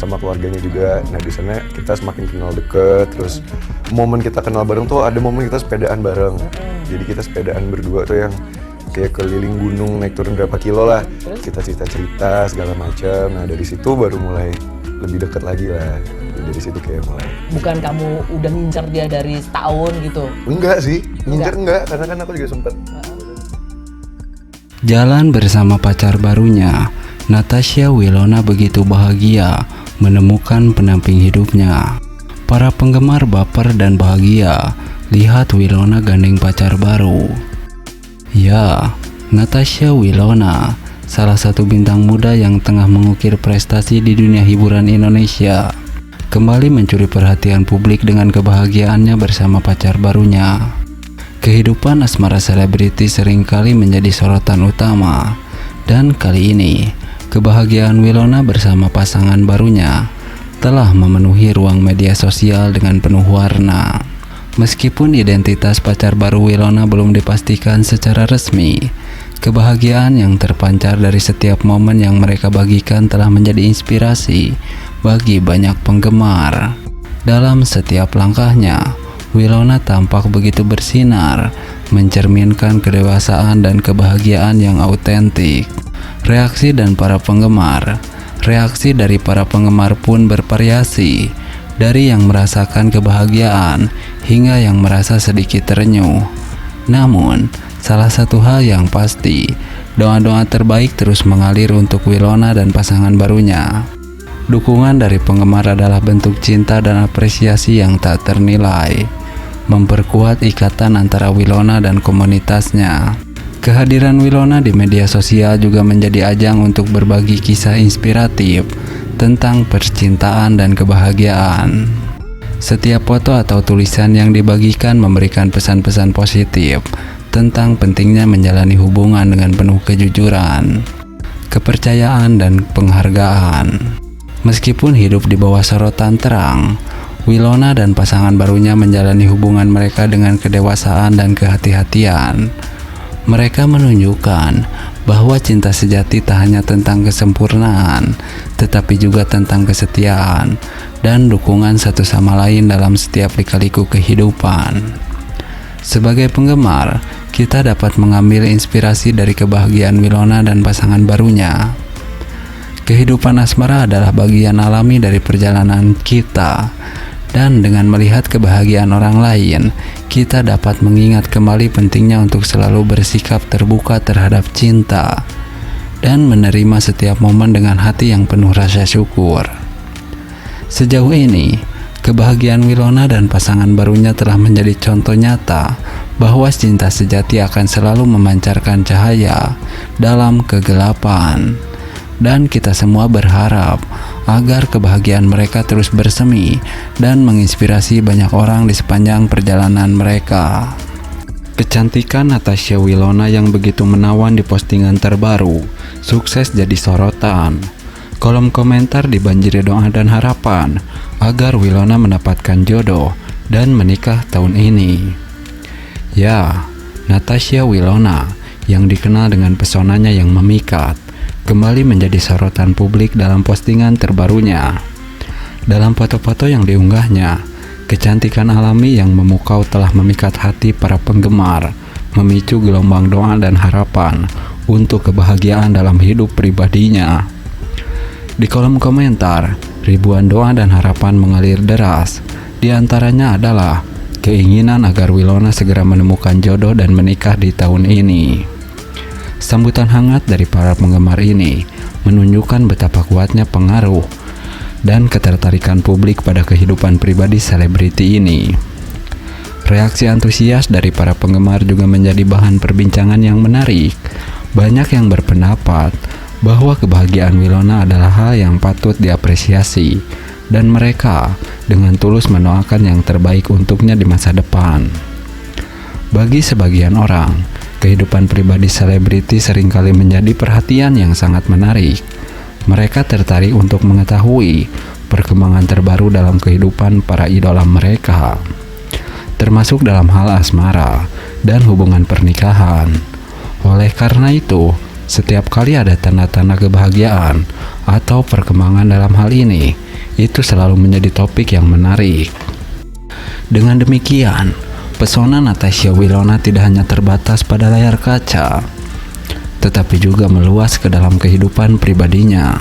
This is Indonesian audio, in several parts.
sama keluarganya juga. Nah di sana kita semakin kenal deket. Terus momen kita kenal bareng tuh ada momen kita sepedaan bareng. Jadi kita sepedaan berdua tuh yang kayak keliling gunung, naik turun berapa kilo lah. Kita cerita-cerita segala macam. Nah dari situ baru mulai lebih deket lagi lah. Dari situ kayak mulai. Bukan kamu udah ngincer dia dari setahun gitu? Enggak sih, ngincer enggak, karena kan aku juga sempet. Jalan bersama pacar barunya, Natasha Wilona begitu bahagia menemukan pendamping hidupnya. Para penggemar baper dan bahagia lihat Wilona gandeng pacar baru. Ya, Natasha Wilona, salah satu bintang muda yang tengah mengukir prestasi di dunia hiburan Indonesia, kembali mencuri perhatian publik dengan kebahagiaannya bersama pacar barunya. Kehidupan asmara selebriti seringkali menjadi sorotan utama, dan kali ini kebahagiaan Wilona bersama pasangan barunya telah memenuhi ruang media sosial dengan penuh warna. Meskipun identitas pacar baru Wilona belum dipastikan secara resmi, kebahagiaan yang terpancar dari setiap momen yang mereka bagikan telah menjadi inspirasi bagi banyak penggemar. Dalam setiap langkahnya, Wilona tampak begitu bersinar, mencerminkan kedewasaan dan kebahagiaan yang autentik. Reaksi dari para penggemar pun bervariasi, dari yang merasakan kebahagiaan hingga yang merasa sedikit terenyuh. Namun, salah satu hal yang pasti, doa-doa terbaik terus mengalir untuk Wilona dan pasangan barunya. Dukungan dari penggemar adalah bentuk cinta dan apresiasi yang tak ternilai, memperkuat ikatan antara Wilona dan komunitasnya. Kehadiran Wilona di media sosial juga menjadi ajang untuk berbagi kisah inspiratif tentang percintaan dan kebahagiaan. Setiap foto atau tulisan yang dibagikan memberikan pesan-pesan positif tentang pentingnya menjalani hubungan dengan penuh kejujuran, kepercayaan, dan penghargaan. Meskipun hidup di bawah sorotan terang, Wilona dan pasangan barunya menjalani hubungan mereka dengan kedewasaan dan kehati-hatian. Mereka menunjukkan bahwa cinta sejati tak hanya tentang kesempurnaan, tetapi juga tentang kesetiaan dan dukungan satu sama lain dalam setiap lika-liku kehidupan. Sebagai penggemar, kita dapat mengambil inspirasi dari kebahagiaan Wilona dan pasangan barunya. Kehidupan asmara adalah bagian alami dari perjalanan kita. Dan dengan melihat kebahagiaan orang lain, kita dapat mengingat kembali pentingnya untuk selalu bersikap terbuka terhadap cinta dan menerima setiap momen dengan hati yang penuh rasa syukur. Sejauh ini, kebahagiaan Wilona dan pasangan barunya telah menjadi contoh nyata bahwa cinta sejati akan selalu memancarkan cahaya dalam kegelapan. Dan kita semua berharap agar kebahagiaan mereka terus bersemi dan menginspirasi banyak orang di sepanjang perjalanan mereka. Kecantikan Natasha Wilona yang begitu menawan di postingan terbaru sukses jadi sorotan. Kolom komentar dibanjiri doa dan harapan agar Wilona mendapatkan jodoh dan menikah tahun ini. Ya, Natasha Wilona yang dikenal dengan pesonanya yang memikat kembali menjadi sorotan publik dalam postingan terbarunya. Dalam foto-foto yang diunggahnya, kecantikan alami yang memukau telah memikat hati para penggemar, memicu gelombang doa dan harapan untuk kebahagiaan dalam hidup pribadinya. Di kolom komentar, ribuan doa dan harapan mengalir deras. Di antaranya adalah keinginan agar Wilona segera menemukan jodoh dan menikah di tahun ini. Sambutan hangat dari para penggemar ini menunjukkan betapa kuatnya pengaruh dan ketertarikan publik pada kehidupan pribadi selebriti ini. Reaksi antusias dari para penggemar juga menjadi bahan perbincangan yang menarik. Banyak yang berpendapat bahwa kebahagiaan Wilona adalah hal yang patut diapresiasi dan mereka dengan tulus mendoakan yang terbaik untuknya di masa depan. Bagi sebagian orang, kehidupan pribadi selebriti seringkali menjadi perhatian yang sangat menarik. Mereka tertarik untuk mengetahui perkembangan terbaru dalam kehidupan para idola mereka, termasuk dalam hal asmara dan hubungan pernikahan. Oleh karena itu, setiap kali ada tanda-tanda kebahagiaan atau perkembangan dalam hal ini, itu selalu menjadi topik yang menarik. Dengan demikian, pesona Natasha Wilona tidak hanya terbatas pada layar kaca, tetapi juga meluas ke dalam kehidupan pribadinya.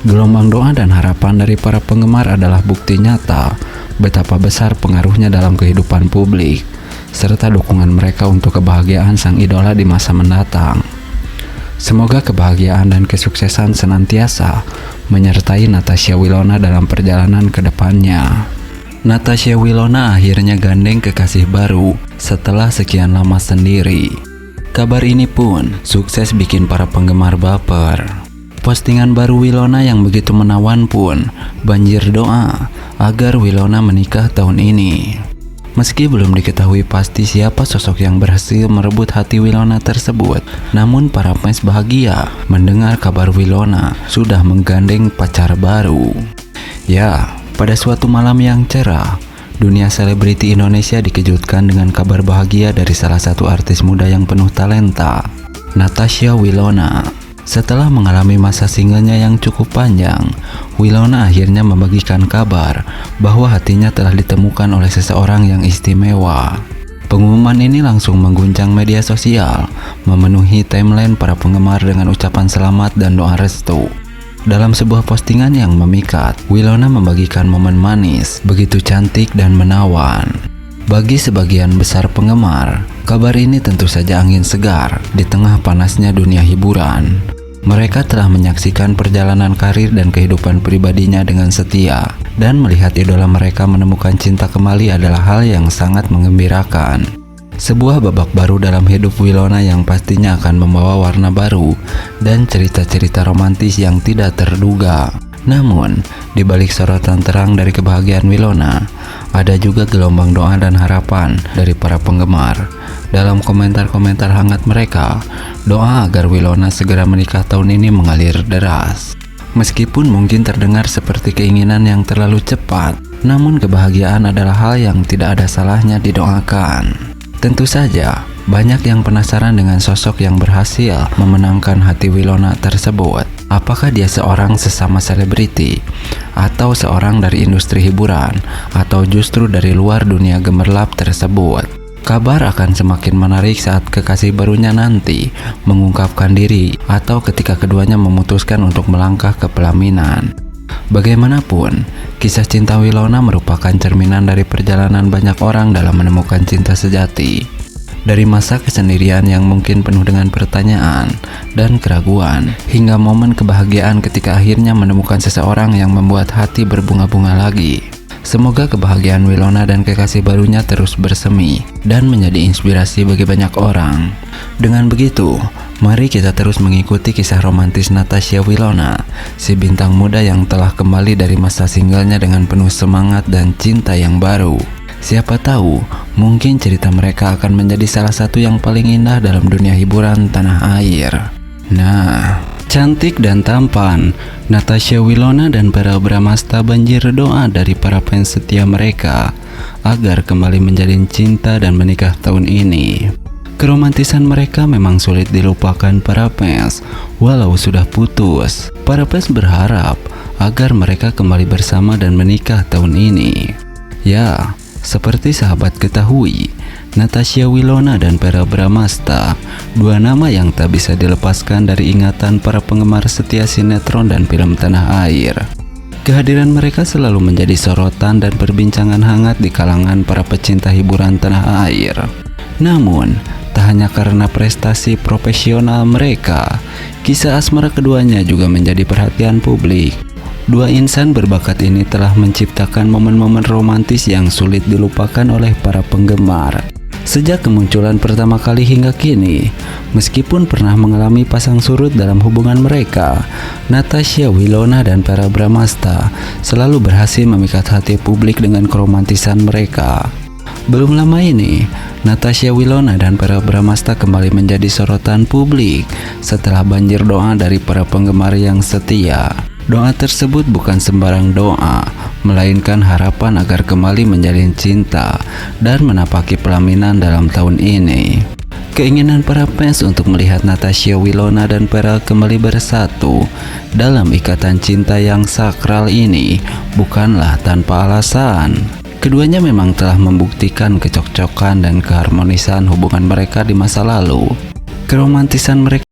Gelombang doa dan harapan dari para penggemar adalah bukti nyata betapa besar pengaruhnya dalam kehidupan publik, serta dukungan mereka untuk kebahagiaan sang idola di masa mendatang. Semoga kebahagiaan dan kesuksesan senantiasa menyertai Natasha Wilona dalam perjalanan ke depannya. Natasha Wilona akhirnya gandeng kekasih baru setelah sekian lama sendiri. Kabar ini pun sukses bikin para penggemar baper. Postingan baru Wilona yang begitu menawan pun banjir doa agar Wilona menikah tahun ini. Meski belum diketahui pasti siapa sosok yang berhasil merebut hati Wilona tersebut, namun para fans bahagia mendengar kabar Wilona sudah menggandeng pacar baru. Ya, pada suatu malam yang cerah, dunia selebriti Indonesia dikejutkan dengan kabar bahagia dari salah satu artis muda yang penuh talenta, Natasha Wilona. Setelah mengalami masa singlenya yang cukup panjang, Wilona akhirnya membagikan kabar bahwa hatinya telah ditemukan oleh seseorang yang istimewa. Pengumuman ini langsung mengguncang media sosial, memenuhi timeline para penggemar dengan ucapan selamat dan doa restu. Dalam sebuah postingan yang memikat, Wilona membagikan momen manis, begitu cantik dan menawan. Bagi sebagian besar penggemar, kabar ini tentu saja angin segar di tengah panasnya dunia hiburan. Mereka telah menyaksikan perjalanan karir dan kehidupan pribadinya dengan setia, dan melihat idola mereka menemukan cinta kembali adalah hal yang sangat menggembirakan. Sebuah babak baru dalam hidup Wilona yang pastinya akan membawa warna baru dan cerita-cerita romantis yang tidak terduga. Namun, di balik sorotan terang dari kebahagiaan Wilona, ada juga gelombang doa dan harapan dari para penggemar. Dalam komentar-komentar hangat mereka, doa agar Wilona segera menikah tahun ini mengalir deras. Meskipun mungkin terdengar seperti keinginan yang terlalu cepat, namun kebahagiaan adalah hal yang tidak ada salahnya didoakan. Tentu saja, banyak yang penasaran dengan sosok yang berhasil memenangkan hati Wilona tersebut. Apakah dia seorang sesama selebriti, atau seorang dari industri hiburan, atau justru dari luar dunia gemerlap tersebut? Kabar akan semakin menarik saat kekasih barunya nanti mengungkapkan diri, atau ketika keduanya memutuskan untuk melangkah ke pelaminan. Bagaimanapun, kisah cinta Wilona merupakan cerminan dari perjalanan banyak orang dalam menemukan cinta sejati. Dari masa kesendirian yang mungkin penuh dengan pertanyaan dan keraguan, hingga momen kebahagiaan ketika akhirnya menemukan seseorang yang membuat hati berbunga-bunga lagi. Semoga kebahagiaan Wilona dan kekasih barunya terus bersemi dan menjadi inspirasi bagi banyak orang. Dengan begitu, mari kita terus mengikuti kisah romantis Natasha Wilona, si bintang muda yang telah kembali dari masa singlenya dengan penuh semangat dan cinta yang baru. Siapa tahu, mungkin cerita mereka akan menjadi salah satu yang paling indah dalam dunia hiburan tanah air. Nah, cantik dan tampan, Natasha Wilona dan Verrell Bramasta banjir doa dari para fans setia mereka agar kembali menjalin cinta dan menikah tahun ini. Keromantisan mereka memang sulit dilupakan para fans, walau sudah putus. Para fans berharap agar mereka kembali bersama dan menikah tahun ini. Ya, seperti sahabat ketahui, Natasha Wilona dan Verrell Bramasta, dua nama yang tak bisa dilepaskan dari ingatan para penggemar setia sinetron dan film tanah air. Kehadiran mereka selalu menjadi sorotan dan perbincangan hangat di kalangan para pecinta hiburan tanah air. Namun, tak hanya karena prestasi profesional mereka, kisah asmara keduanya juga menjadi perhatian publik. Dua insan berbakat ini telah menciptakan momen-momen romantis yang sulit dilupakan oleh para penggemar. Sejak kemunculan pertama kali hingga kini, meskipun pernah mengalami pasang surut dalam hubungan mereka, Natasha Wilona dan Verrell Bramasta selalu berhasil memikat hati publik dengan keromantisan mereka. Belum lama ini, Natasha Wilona dan Verrell Bramasta kembali menjadi sorotan publik setelah banjir doa dari para penggemar yang setia. Doa tersebut bukan sembarang doa, melainkan harapan agar kembali menjalin cinta dan menapaki pelaminan dalam tahun ini. Keinginan para fans untuk melihat Natasha Wilona dan Vera kembali bersatu dalam ikatan cinta yang sakral ini bukanlah tanpa alasan. Keduanya memang telah membuktikan kecokcokan dan keharmonisan hubungan mereka di masa lalu. Keromantisan mereka